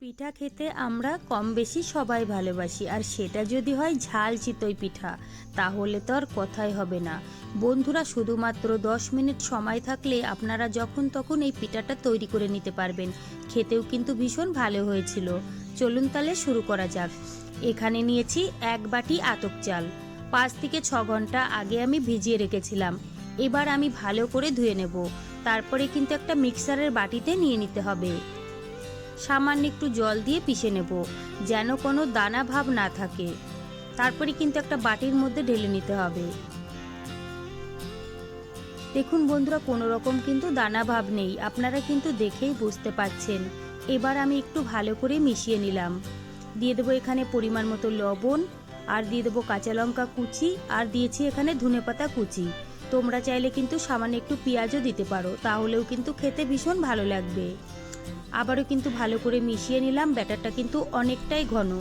পিঠা খেতে আমরা কম বেশি সবাই ভালোবাসি, আর সেটা যদি হয় ঝাল চিতই পিঠা তাহলে তো আর কথাই হবে না। বন্ধুরা, শুধুমাত্র 10 মিনিট সময় থাকলে আপনারা যখন তখন এই পিঠাটা তৈরি করে নিতে পারবেন। খেতেও কিন্তু ভীষণ ভালো হয়েছিল। চলুন তাহলে শুরু করা যাক। এখানে নিয়েছি 1 বাটি আতপ চাল। 5 থেকে 6 ঘন্টা আগে আমি ভিজিয়ে রেখেছিলাম। এবার আমি ভালো করে ধুয়ে নেব। তারপরে কিন্তু একটা মিক্সারের বাটিতে নিয়ে নিতে হবে। সামান্য একটু জল দিয়ে পিষে নেব, যেন কোনো দানা ভাব না থাকে। তারপরে কিন্তু একটা বাটির মধ্যে ঢেলে নিতে হবে। দেখুন বন্ধুরা, কোনো রকম কিন্তু দানা ভাব নেই, আপনারা কিন্তু দেখেই বুঝতে পাচ্ছেন। এবার আমি একটু ভালো করে মিশিয়ে নিলাম। দিয়ে দেবো এখানে পরিমাণ মতো লবণ, আর দিয়ে দেবো কাঁচা লঙ্কা কুচি, আর দিয়েছি এখানে ধনেপাতা কুচি। তোমরা চাইলে কিন্তু সামান্য একটু পেঁয়াজও দিতে পারো, তাহলেও কিন্তু খেতে ভীষণ ভালো লাগবে। আবারও কিন্তু ভালো করে মিশিয়ে নিলাম। ব্যাটারটা কিন্তু অনেকটাই ঘন।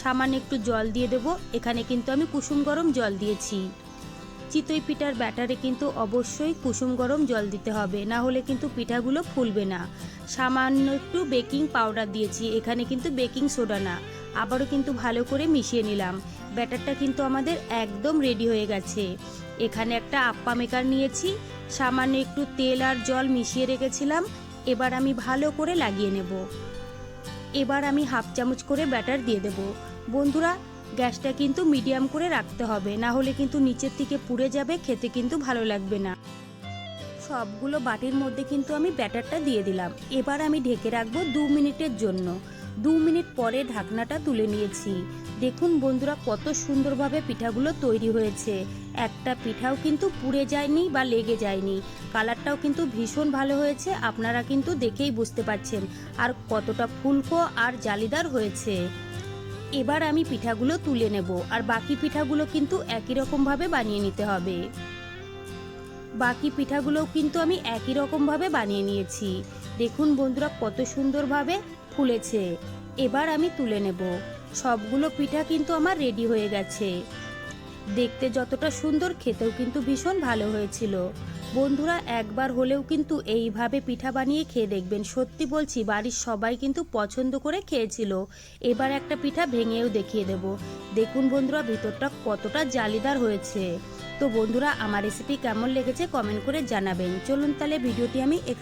সামান্য একটু জল দিয়ে দেবো। এখানে কিন্তু আমি কুসুম গরম জল দিয়েছি। চিতই পিঠার ব্যাটারে কিন্তু অবশ্যই কুসুম গরম জল দিতে হবে, না হলে কিন্তু পিঠাগুলো ফুলবে না। সামান্য একটু বেকিং পাউডার দিয়েছি, এখানে কিন্তু বেকিং সোডা না। আবারও কিন্তু ভালো করে মিশিয়ে নিলাম। ব্যাটারটা কিন্তু আমাদের একদম রেডি হয়ে গেছে। এখানে একটা আপ্পা মেকার নিয়েছি, সামান্য একটু তেল আর জল মিশিয়ে রেখেছিলাম। এবার আমি ভালো করে লাগিয়ে নেব। এবার আমি হাফ চামচ করে ব্যাটার দিয়ে দেব। বন্ধুরা, গ্যাসটা কিন্তু মিডিয়াম করে রাখতে হবে, না হলে কিন্তু নিচের দিকে পুড়ে যাবে, খেতে কিন্তু ভালো লাগবে না। সবগুলো বাটির মধ্যে কিন্তু আমি ব্যাটারটা দিয়ে দিলাম। এবার আমি ঢেকে রাখবো 2 মিনিটের জন্য। 2 মিনিট পরে ঢাকনাটা তুলে নিয়েছি। দেখুন বন্ধুরা, কত সুন্দরভাবে পিঠাগুলো তৈরি হয়েছে। একটা পিঠাও কিন্তু পুড়ে যায়নি বা লেগে যায়নি। কালারটাও কিন্তু ভীষণ ভালো হয়েছে, আপনারা কিন্তু দেখেই বুঝতে পারছেন। আর কতটা ফুলকো আর জালিদার হয়েছে। এবার আমি পিঠাগুলো তুলে নেব, আর বাকি পিঠাগুলো কিন্তু একই রকমভাবে বানিয়ে নিতে হবে। বাকি পিঠাগুলোও কিন্তু আমি একই রকমভাবে বানিয়ে নিয়েছি। দেখুন বন্ধুরা, কত সুন্দরভাবে ফুলেছে। এবার আমি তুলে নেব। সবগুলো পিঠা কিন্তু আমার রেডি হয়ে গেছে। দেখতে যতটা সুন্দর, খেতেও কিন্তু ভীষণ ভালো হয়েছিল। বন্ধুরা, একবার হলেও কিন্তু এইভাবে পিঠা বানিয়ে খেয়ে দেখবেন। সত্যি বলছি, বাড়ির সবাই কিন্তু পছন্দ করে খেয়েছিল। এবার একটা পিঠা ভেঙেও দেখিয়ে দেব। দেখুন বন্ধুরা, ভিতরটা কতটা জালিদার হয়েছে। তো বন্ধুরা, আমার রেসিপি কেমন লেগেছে কমেন্ট করে জানাবেন। চলুন তাহলে ভিডিওটি আমি এখানে